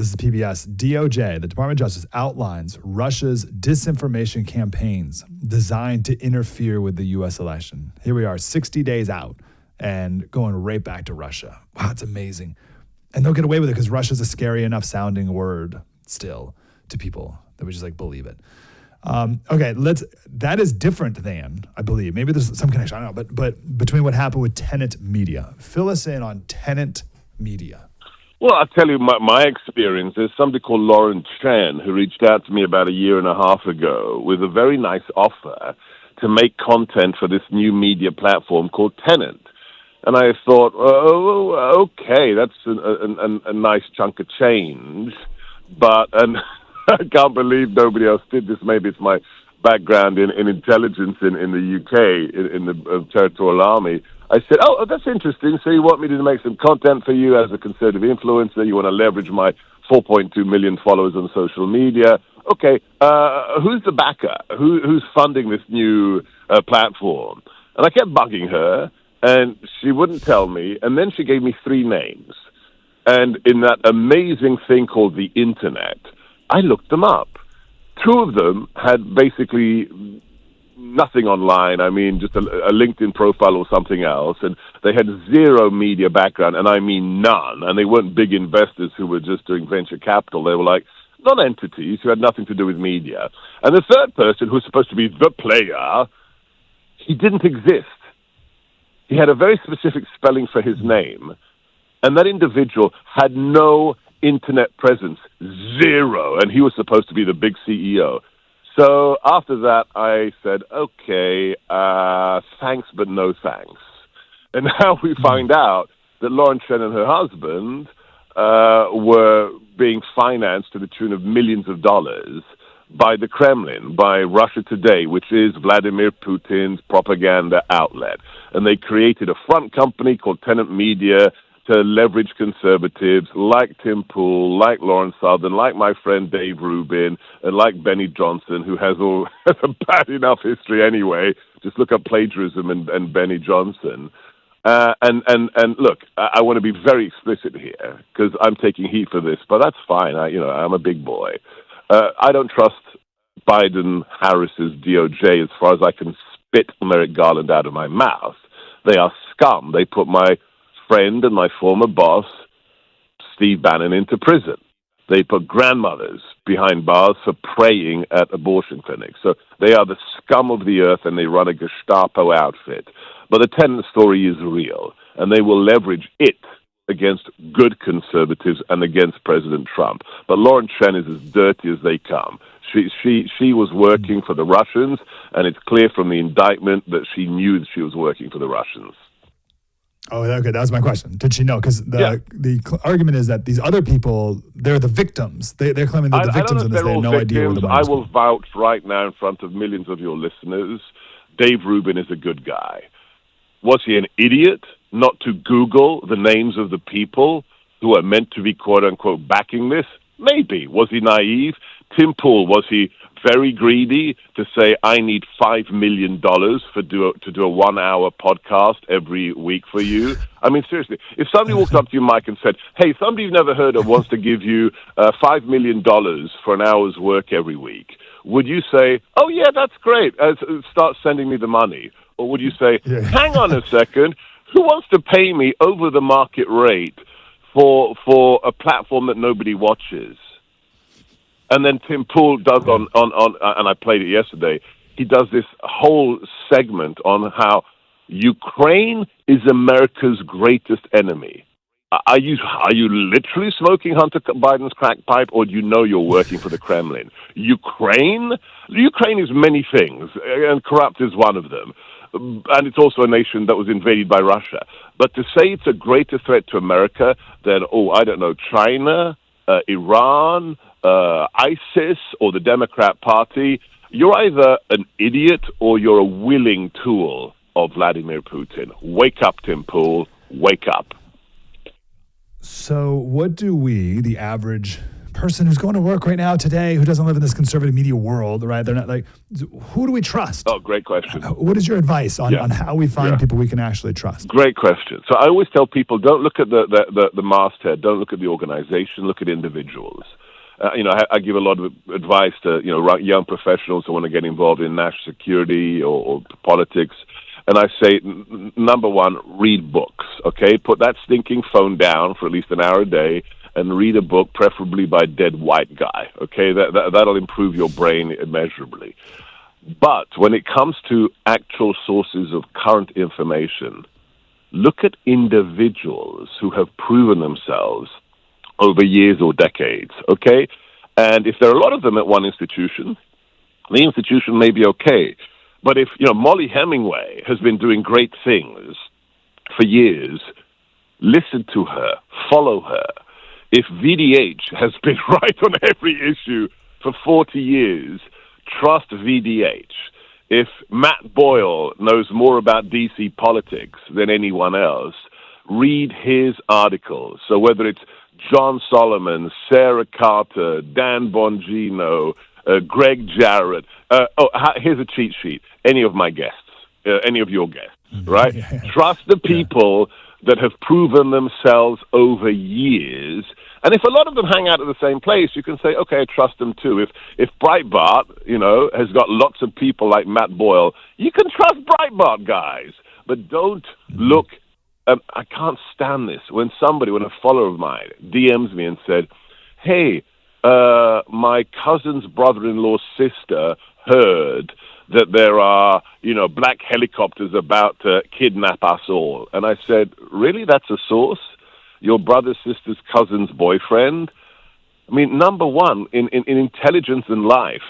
this is PBS, DOJ, the Department of Justice, outlines Russia's disinformation campaigns designed to interfere with the U.S. election. Here we are, 60 days out and going right back to Russia. Wow, it's amazing. And they'll get away with it because Russia's a scary enough sounding word still to people that we just like believe it. Okay, that is different than, I believe, maybe there's some connection, I don't know, but between what happened with Tenet Media. Fill us in on Tenet Media. Well, I'll tell you my experience. There's somebody called Lauren Chen who reached out to me about a year and a half ago with a very nice offer to make content for this new media platform called Tenet. And I thought, oh, okay, that's a nice chunk of change. But I can't believe nobody else did this. Maybe it's my background in intelligence in the UK, in the Territorial Army. I said, oh, that's interesting. So you want me to make some content for you as a conservative influencer? You want to leverage my 4.2 million followers on social media? Okay, who's the backer? Who's funding this new platform? And I kept bugging her, and she wouldn't tell me. And then she gave me 3 names. And in that amazing thing called the Internet, I looked them up. 2 of them had basically nothing online. I mean, just a LinkedIn profile or something else. And they had 0 media background, and I mean none. And they weren't big investors who were just doing venture capital. They were like non-entities who had nothing to do with media. And the third person, who's supposed to be the player, he didn't exist. He had a very specific spelling for his name. And that individual had no internet presence, 0. And he was supposed to be the big CEO. So after that, I said, okay, thanks, but no thanks. And now we find out that Lauren Chen and her husband were being financed to the tune of millions of dollars by the Kremlin, by Russia Today, which is Vladimir Putin's propaganda outlet. And they created a front company called Tenet Media to leverage conservatives like Tim Pool, like Lawrence Southern, like my friend Dave Rubin, and like Benny Johnson, who has a bad enough history anyway. Just look up plagiarism and Benny Johnson. And look, I want to be very explicit here because I'm taking heat for this, but that's fine. I'm a big boy. I don't trust Biden-Harris's DOJ as far as I can spit Merrick Garland out of my mouth. They are scum. They put my friend and my former boss, Steve Bannon, into prison. They put grandmothers behind bars for praying at abortion clinics. So they are the scum of the earth, and they run a Gestapo outfit. But the Tenet story is real, and they will leverage it against good conservatives and against President Trump. But Lauren Chen is as dirty as they come. She was working for the Russians, and it's clear from the indictment that she knew that she was working for the Russians. Oh, okay. That was my question. Did she know? Because the argument is that these other people, they're the victims. They're claiming they're the victims of this. They have no idea where the money's I will vouch right now in front of millions of your listeners. Dave Rubin is a good guy. Was he an idiot not to Google the names of the people who are meant to be, quote-unquote, backing this? Maybe. Was he naive? Tim Pool, was he very greedy to say, I need $5 million to do a 1-hour podcast every week for you? I mean, seriously, if somebody walked up to you, Mike, and said, hey, somebody you've never heard of wants to give you $5 million for an hour's work every week, would you say, oh, yeah, that's great, start sending me the money? Or would you say, hang on a second, who wants to pay me over the market rate for a platform that nobody watches? And then Tim Pool does on and I played it yesterday, he does this whole segment on how Ukraine is America's greatest enemy. Are you literally smoking Hunter Biden's crack pipe, or do you know you're working for the Kremlin? Ukraine is many things, and corrupt is one of them. And it's also a nation that was invaded by Russia. But to say it's a greater threat to America than, China, Iran, ISIS, or the Democrat Party, you're either an idiot or you're a willing tool of Vladimir Putin. Wake up, Tim Pool. Wake up. So what do we, the average person who's going to work right now today who doesn't live in this conservative media world, right? They're not like, who do we trust? Oh, great question. What is your advice on how we find people we can actually trust? Great question. So I always tell people, don't look at the masthead, don't look at the organization, look at individuals. I give a lot of advice to, young professionals who want to get involved in national security or politics. And I say, number one, read books, okay? Put that stinking phone down for at least an hour a day and read a book, preferably by a dead white guy, okay? That'll improve your brain immeasurably. But when it comes to actual sources of current information, look at individuals who have proven themselves over years or decades, okay? And if there are a lot of them at one institution, the institution may be okay. But if, Molly Hemingway has been doing great things for years, listen to her, follow her. If VDH has been right on every issue for 40 years, trust VDH. If Matt Boyle knows more about DC politics than anyone else, read his articles. So whether it's John Solomon, Sarah Carter, Dan Bongino, Greg Jarrett. Here's a cheat sheet. Any of my guests, any of your guests, right? Trust the people that have proven themselves over years. And if a lot of them hang out at the same place, you can say, okay, I trust them too. If Breitbart, has got lots of people like Matt Boyle, you can trust Breitbart guys. But don't look. I can't stand this when a follower of mine DMs me and said, hey, my cousin's brother-in-law's sister heard that there are, black helicopters about to kidnap us all. And I said, really? That's a source? Your brother's sister's cousin's boyfriend? I mean, number one, in intelligence and life,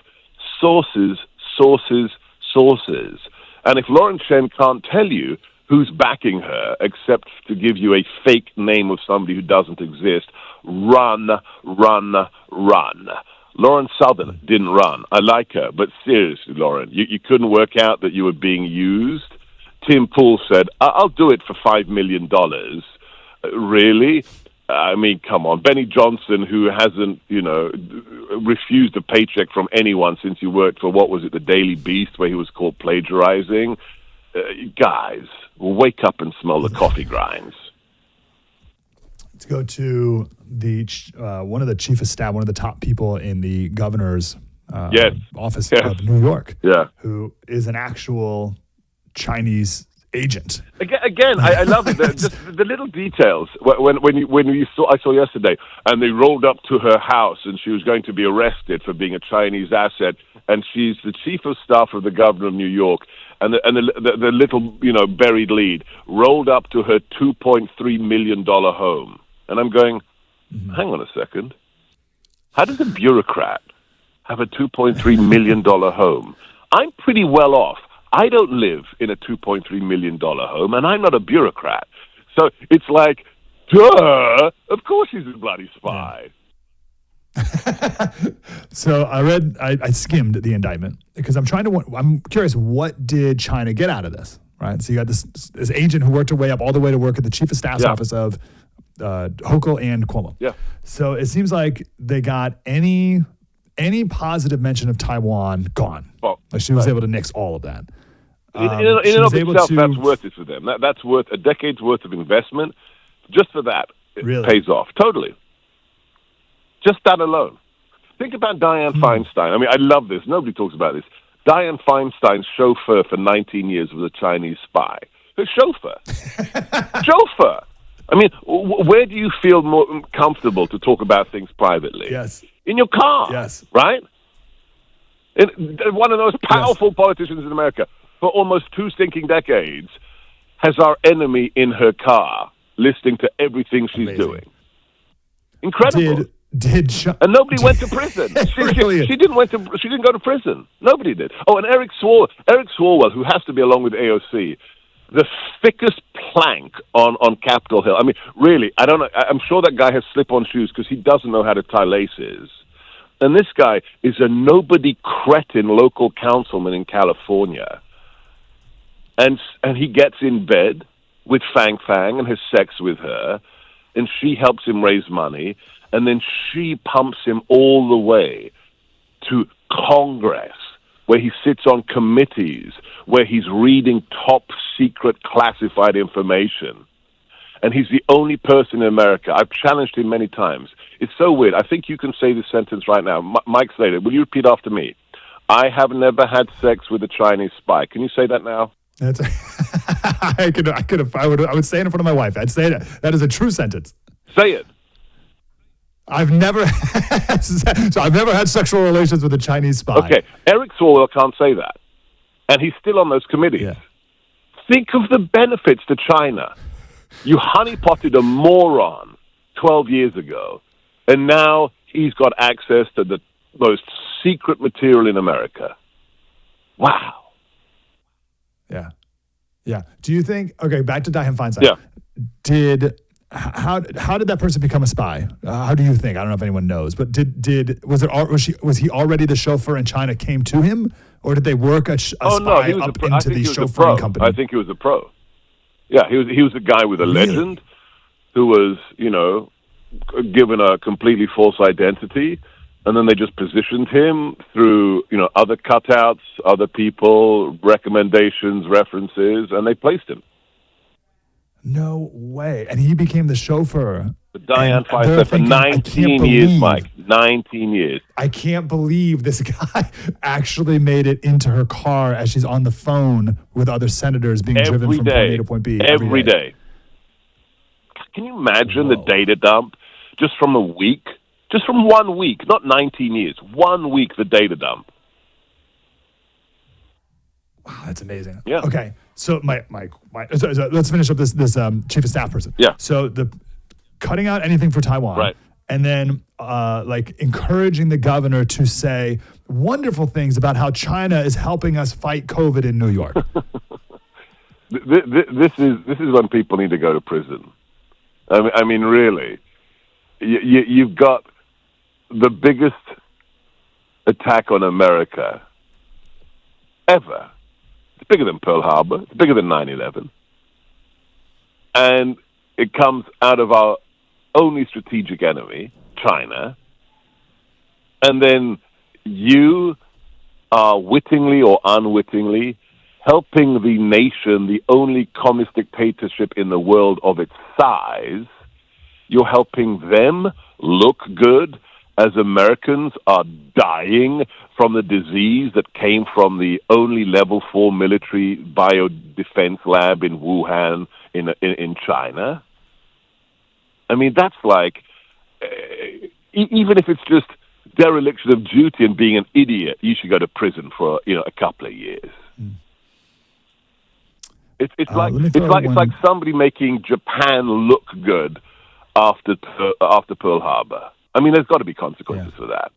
sources. And if Lauren Chen can't tell you who's backing her, except to give you a fake name of somebody who doesn't exist, run. Lauren Southern didn't run. I like her, but seriously, Lauren, you couldn't work out that you were being used? Tim Pool said, I'll do it for $5 million. Really? I mean, come on. Benny Johnson, who hasn't, refused a paycheck from anyone since he worked for, the Daily Beast, where he was caught plagiarizing. Guys, wake up and smell the coffee grinds. Let's go to the one of the chief of staff, one of the top people in the governor's office of New York, who is an actual Chinese agent. Again, I love it. The little details. I saw yesterday, and they rolled up to her house, and she was going to be arrested for being a Chinese asset, and she's the chief of staff of the governor of New York. And the little, buried lead rolled up to her $2.3 million home. And I'm going, hang on a second. How does a bureaucrat have a $2.3 million home? I'm pretty well off. I don't live in a $2.3 million home, and I'm not a bureaucrat. So it's like, duh, of course she's a bloody spy. So I skimmed the indictment because I'm curious, what did China get out of this, right? So you got this agent who worked her way up all the way to work at the chief of staff's office of Hochul and Cuomo. Yeah. So it seems like they got any positive mention of Taiwan gone. Well, like she was able to nix all of that. In and of itself, that's worth it for them. That's worth a decade's worth of investment. Just for that, it pays off. Totally. Just that alone. Think about Dianne Feinstein. I mean, I love this. Nobody talks about this. Dianne Feinstein's chauffeur for 19 years was a Chinese spy. Her chauffeur. Chauffeur. I mean, where do you feel more comfortable to talk about things privately? Yes. In your car. Yes. Right? One of the most powerful politicians in America for almost 2 stinking decades has our enemy in her car listening to everything she's doing. Incredible. And nobody went to prison. She didn't go to prison. Nobody did. Oh, and Eric Swalwell, who has to be along with AOC, the thickest plank on Capitol Hill. I mean, really, I don't know. I'm sure that guy has slip-on shoes because he doesn't know how to tie laces. And this guy is a nobody cretin local councilman in California. And he gets in bed with Fang Fang and has sex with her, and she helps him raise money. and then she pumps him all the way to Congress, where he sits on committees, where he's reading top secret classified information. And he's the only person in America. I've challenged him many times. It's so weird. I think you can say this sentence right now. Mike Slater, will you repeat after me? I have never had sex with a Chinese spy. Can you say that now? That's I would say it in front of my wife. I'd say that. That is a true sentence. Say it. I've never had sexual relations with a Chinese spy. Okay, Eric Swalwell can't say that, and he's still on those committees. Yeah. Think of the benefits to China. You honeypotted a moron 12 years ago, and now he's got access to the most secret material in America. Wow. Yeah. Do you think? Okay, back to Dianne Feinstein. Yeah. How did that person become a spy? How do you think? I don't know if anyone knows, but was he already the chauffeur and China came to him, or did they work a spy up into the chauffeuring company? I think he was a pro. Yeah, he was a guy with a legend who was, given a completely false identity, and then they just positioned him through, other cutouts, other people, recommendations, references, and they placed him. No way. And he became the chauffeur. Dianne Feinstein for 19 years, Mike. 19 years. I can't believe this guy actually made it into her car as she's on the phone with other senators being driven from point A to point B. Every day. Can you imagine the data dump just from a week? Just from 1 week, not 19 years. 1 week, the data dump. Wow, that's amazing. Yeah. Okay, so so let's finish up this chief of staff person. Yeah. So the cutting out anything for Taiwan, right? And then encouraging the governor to say wonderful things about how China is helping us fight COVID in New York. This is when people need to go to prison. I mean, really, you've got the biggest attack on America ever. It's bigger than Pearl Harbor. It's bigger than 9/11. And it comes out of our only strategic enemy, China. And then you are wittingly or unwittingly helping the nation, the only communist dictatorship in the world of its size. You're helping them look good as Americans are dying from the disease that came from the only level 4 military biodefense lab in Wuhan in China. I mean, that's like, even if it's just dereliction of duty and being an idiot, you should go to prison for a couple of years. Mm. It's like somebody making Japan look good after Pearl Harbor. I mean, there's got to be consequences for that.